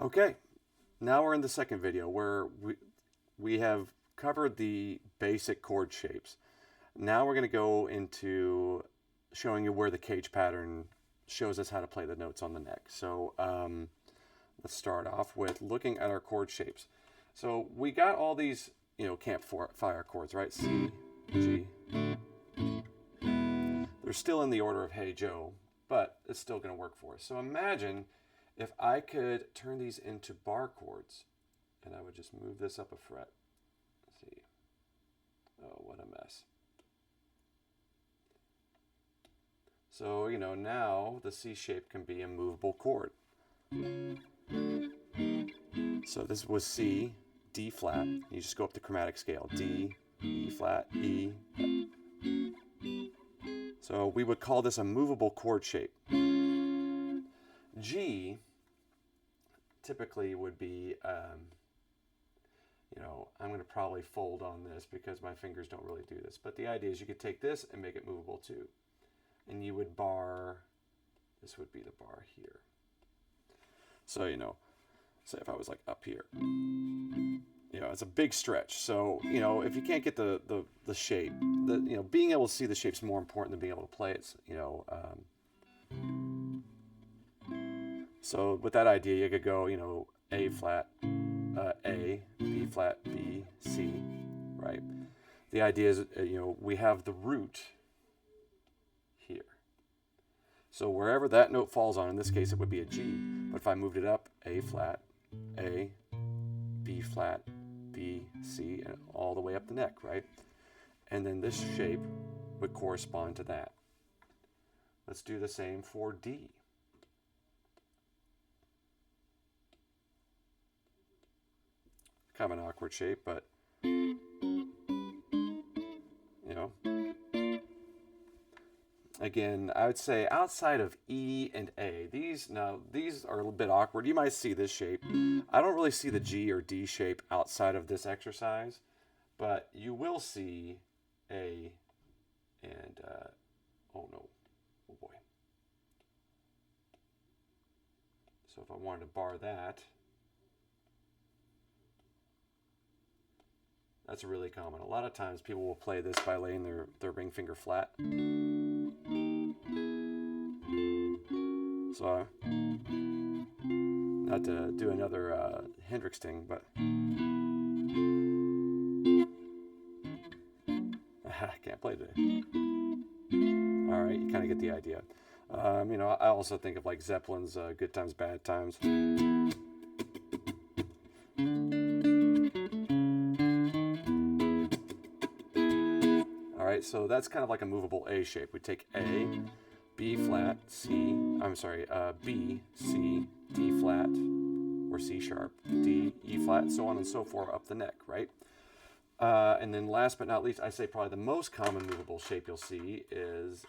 Okay, now we're in the second video where we have covered the basic chord shapes. Now we're going to go into showing you where the cage pattern shows us how to play the notes on the neck. So let's start off with looking at our chord shapes. So we got all these, campfire chords, right? C, G. They're still in the order of Hey Joe, but it's still going to work for us. So imagine if I could turn these into bar chords, and I would just move this up a fret. Let's see. Oh, what a mess. So, now the C shape can be a movable chord. So this was C, D flat. You just go up the chromatic scale. D, E flat, E. So we would call this a movable chord shape. G typically would be, I'm going to probably fold on this because my fingers don't really do this. But the idea is you could take this and make it movable too. And you would bar, this would be the bar here. So, say if I was like up here, it's a big stretch. So, if you can't get the shape, being able to see the shape's more important than being able to play it, So with that idea, you could go, A flat, A, B flat, B, C, right? The idea is, we have the root here. So wherever that note falls on, in this case, it would be a G. But if I moved it up, A flat, A, B flat, B, C, and all the way up the neck, right? And then this shape would correspond to that. Let's do the same for D. Kind of an awkward shape, but again, I would say outside of E and A, these are a little bit awkward. You might see this shape. I don't really see the G or D shape outside of this exercise, but you will see A and oh no, oh boy. So if I wanted to bar that, that's really common. A lot of times people will play this by laying their ring finger flat. So, not to do another Hendrix thing, but I can't play today. All right, you kind of get the idea. I also think of like Zeppelin's Good Times, Bad Times. All right, so that's kind of like a movable A shape. We take A, B flat, B, C, D flat, or C sharp, D, E flat, so on and so forth up the neck, right? And then last but not least, I say probably the most common movable shape you'll see is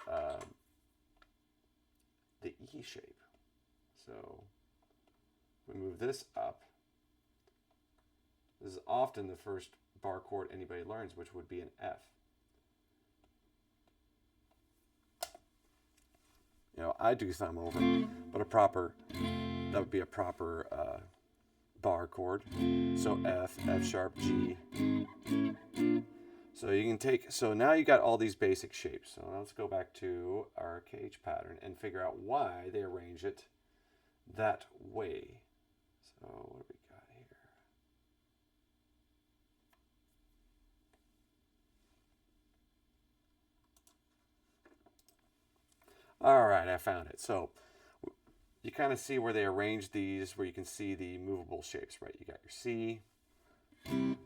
the E shape. So we move this up. This is often the first bar chord anybody learns, which would be an F. I do thumb over, but that would be a proper bar chord. So F, F sharp, G. So now you got all these basic shapes. So let's go back to our cage pattern and figure out why they arrange it that way. So what do we got here? All right, I found it. So you kind of see where they arrange these, where you can see the movable shapes, right? You got your C, and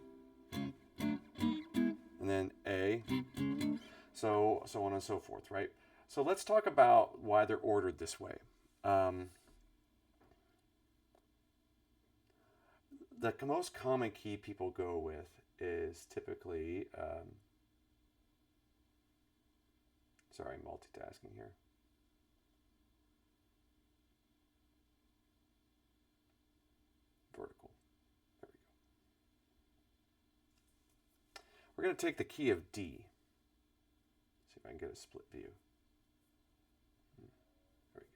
then A, so on and so forth, right? So let's talk about why they're ordered this way. The most common key people go with is typically, sorry, multitasking here. Vertical. There we go. We're going to take the key of D. See if I can get a split view. There we go.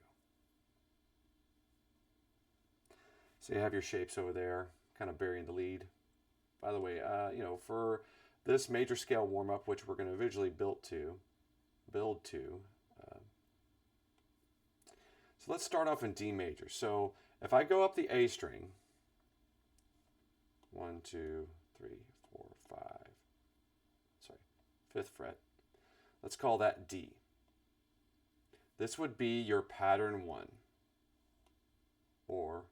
So you have your shapes over there, kind of burying the lead. By the way, for this major scale warm up, which we're going to eventually build to. So let's start off in D major. So if I go up the A string, 1, 2, 3, 4, 5, sorry, 5th fret, let's call that D. This would be your pattern 1 or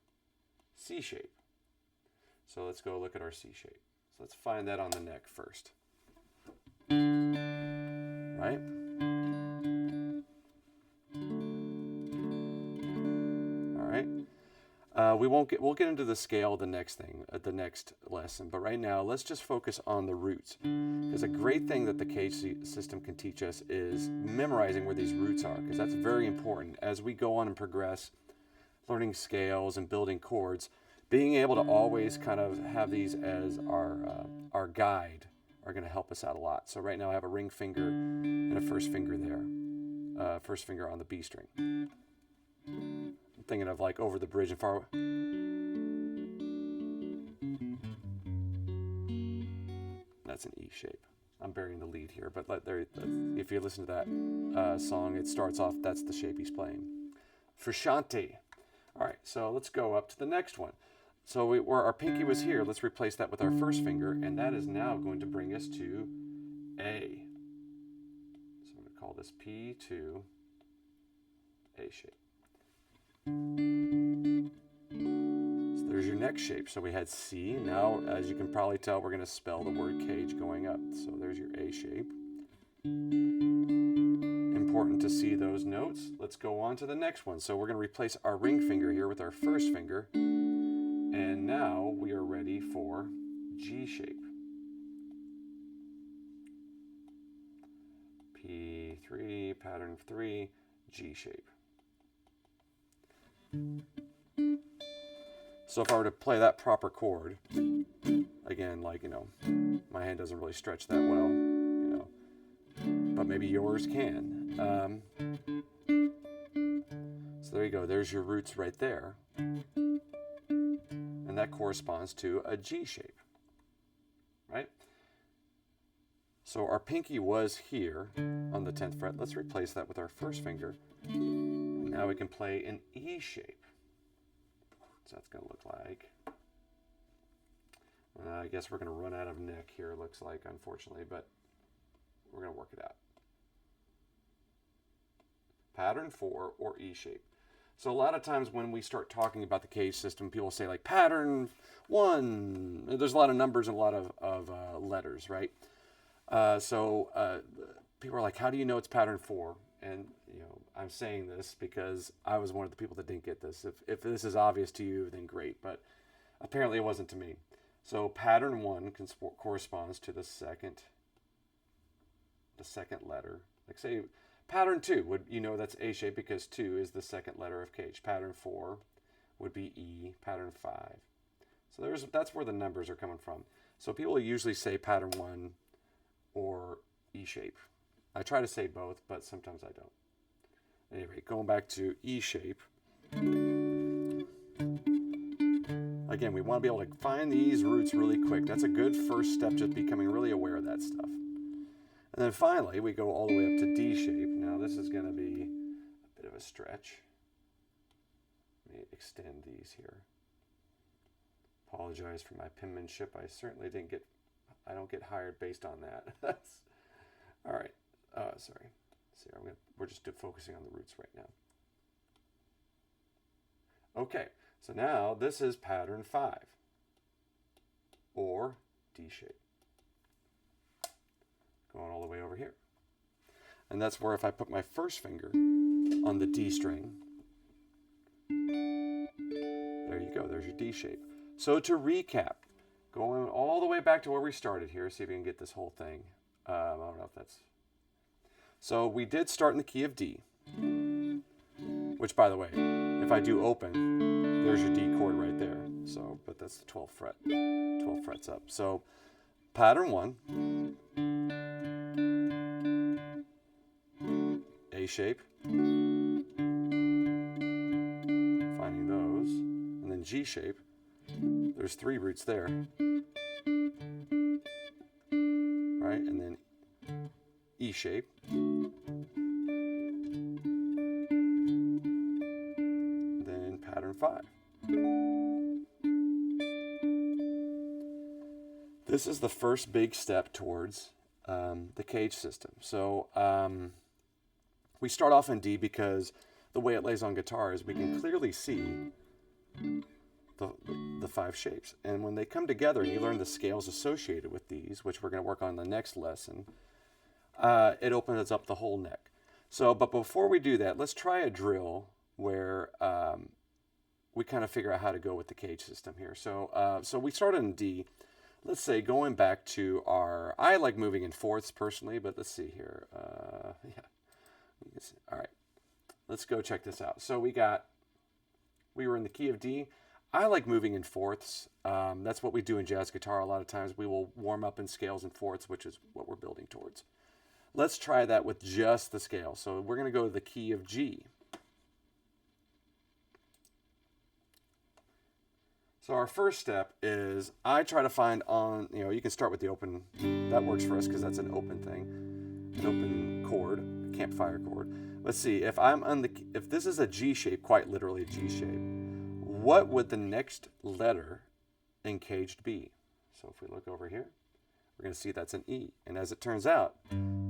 C shape. So let's go look at our C shape. So let's find that on the neck first. Right? All right. We'll get into the scale the next lesson, but right now let's just focus on the roots. Because a great thing that the CAGED system can teach us is memorizing where these roots are, because that's very important as we go on and progress, learning scales and building chords. Being able to always kind of have these as our guide are going to help us out a lot. So right now I have a ring finger and a first finger there, first finger on the B string. I'm thinking of like over the bridge and far away. That's an E shape. I'm burying the lead here, but if you listen to that song, it starts off, that's the shape he's playing. Frusciante. All right, so let's go up to the next one. So where our pinky was here, let's replace that with our first finger, and that is now going to bring us to A. So I'm going to call this P2 A shape. So there's your next shape. So we had C. Now, as you can probably tell, we're going to spell the word cage going up. So there's your A shape. Important to see those notes. Let's go on to the next one. So we're going to replace our ring finger here with our first finger. And now we are ready for G shape. P3, pattern 3, G shape. So if I were to play that proper chord, again, my hand doesn't really stretch that well, but maybe yours can. So there you go, there's your roots right there. And that corresponds to a G shape, right? So our pinky was here on the 10th fret. Let's replace that with our first finger. Now we can play an E shape. So that's going to look like, I guess we're going to run out of neck here, looks like, unfortunately, but we're going to work it out. Pattern 4 or E shape. So a lot of times when we start talking about the CAGED system, people say like pattern 1. There's a lot of numbers and a lot of letters, right? So people are like, how do you know it's pattern 4? And I'm saying this because I was one of the people that didn't get this. If this is obvious to you, then great. But apparently it wasn't to me. So pattern 1 corresponds to the second letter. Like say, pattern 2 that's A shape because 2 is the second letter of CAGED. Pattern 4 would be E. Pattern 5. So that's where the numbers are coming from. So people usually say pattern 1 or E shape. I try to say both, but sometimes I don't. Anyway, going back to E shape. Again, we want to be able to find these roots really quick. That's a good first step, just becoming really aware of that stuff. And then finally, we go all the way up to D shape. Now this is going to be a bit of a stretch. Let me extend these here. Apologize for my penmanship. I certainly I don't get hired based on that. All right. Sorry. See, we're just focusing on the roots right now. Okay, so now this is pattern 5 or D shape. Going all the way over here. And that's where if I put my first finger on the D string, there you go, there's your D shape. So to recap, going all the way back to where we started here, see if we can get this whole thing. I don't know if that's... So we did start in the key of D, which by the way, if I do open, there's your D chord right there. So, but that's the 12th fret, 12 frets up. So pattern 1, A shape, finding those, and then G shape, There's 3 roots there, right? And then E shape. Then pattern 5. This is the first big step towards the CAGED system. So we start off in D because the way it lays on guitar is we can clearly see the 5 shapes. And when they come together and you learn the scales associated with these, which we're going to work on in the next lesson, it opens up the whole neck. So, but before we do that, let's try a drill where we kind of figure out how to go with the CAGED system here. So, so we started in D. Let's say going back to our, I like moving in fourths personally, but let's see here. Yeah, you can see. All right, let's go check this out. So we were in the key of D. I like moving in fourths. That's what we do in jazz guitar a lot of times. We will warm up in scales and fourths, which is what we're building towards. Let's try that with just the scale. So we're going to go to the key of G. So our first step is I try to find on, you can start with the open. That works for us because that's an open thing, an open chord, a campfire chord. Let's see, if if this is a G shape, quite literally a G shape, what would the next letter in CAGED be? So if we look over here, we're going to see that's an E. And as it turns out,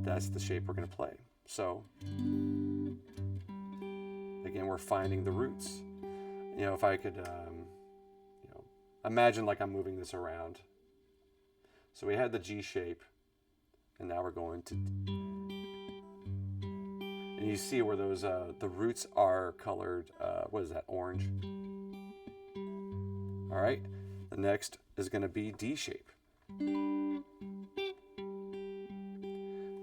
that's the shape we're going to play. So again, we're finding the roots. If I could, imagine like I'm moving this around. So we had the G shape, and now we're going to, and you see where those, the roots are colored, what is that, orange? All right, the next is going to be D shape. And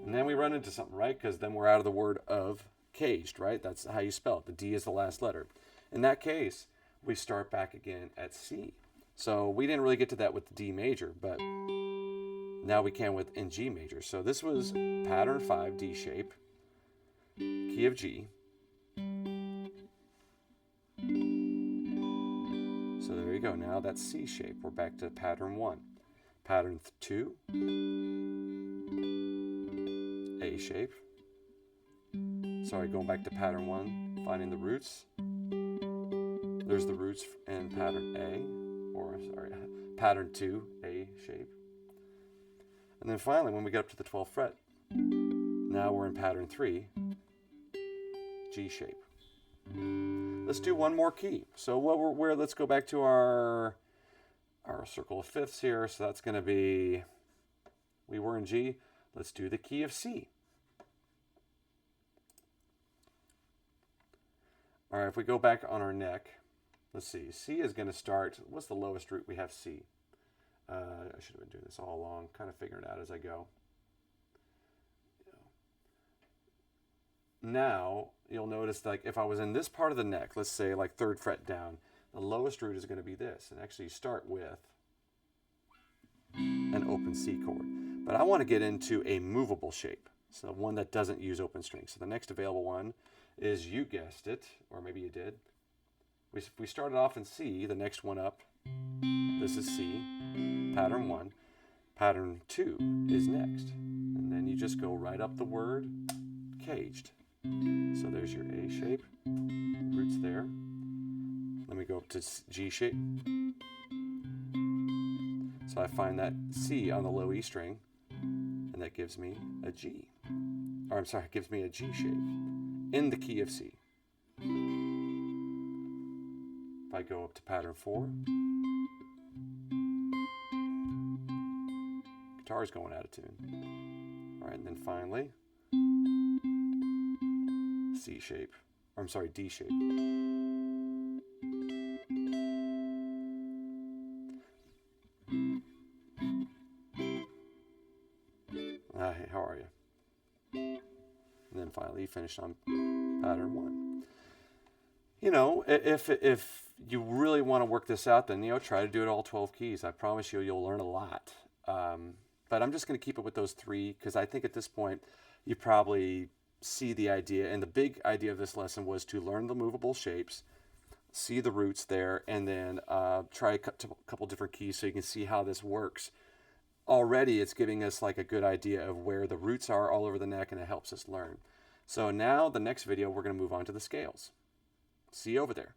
then we run into something, right? Because then we're out of the word of CAGED, right? That's how you spell it. The D is the last letter. In that case, we start back again at C. So we didn't really get to that with the D major, but now we can in G major. So this was pattern 5, D shape, key of G. So there you go. Now that's C shape. We're back to pattern 1. Pattern 2, A shape. Sorry, going back to pattern 1, finding the roots. There's the roots in pattern A. Pattern 2, A shape. And then finally, when we get up to the 12th fret, now we're in pattern 3, G shape. Let's do one more key. So let's go back to our circle of fifths here. So that's going to be, we were in G. Let's do the key of C. All right, if we go back on our neck, let's see. C is going to start, what's the lowest root? We have C. I should have been doing this all along, kind of figuring it out as I go. Now, you'll notice like if I was in this part of the neck, let's say like 3rd fret down, the lowest root is going to be this. And actually you start with an open C chord. But I want to get into a movable shape, so one that doesn't use open strings. So the next available one is, you guessed it, or maybe you did. We started off in C, the next one up, this is C, pattern 1. Pattern 2 is next. And then you just go right up the word CAGED. So there's your A shape, roots there. Then we go up to G shape. So I find that C on the low E string, and that gives me a G. Or I'm sorry, it gives me a G shape in the key of C. If I go up to pattern 4, guitar's going out of tune. All right, and then finally, C shape, or I'm sorry, D shape. Hey, how are you? And then finally, you finish on pattern 1. You know, if you really want to work this out, then, try to do it all 12 keys. I promise you'll learn a lot. But I'm just going to keep it with those 3, because I think at this point, you probably see the idea. And the big idea of this lesson was to learn the movable shapes, see the roots there, and then try a couple different keys so you can see how this works. Already it's giving us like a good idea of where the roots are all over the neck, and it helps us learn. So now the next video, we're going to move on to the scales. See you over there.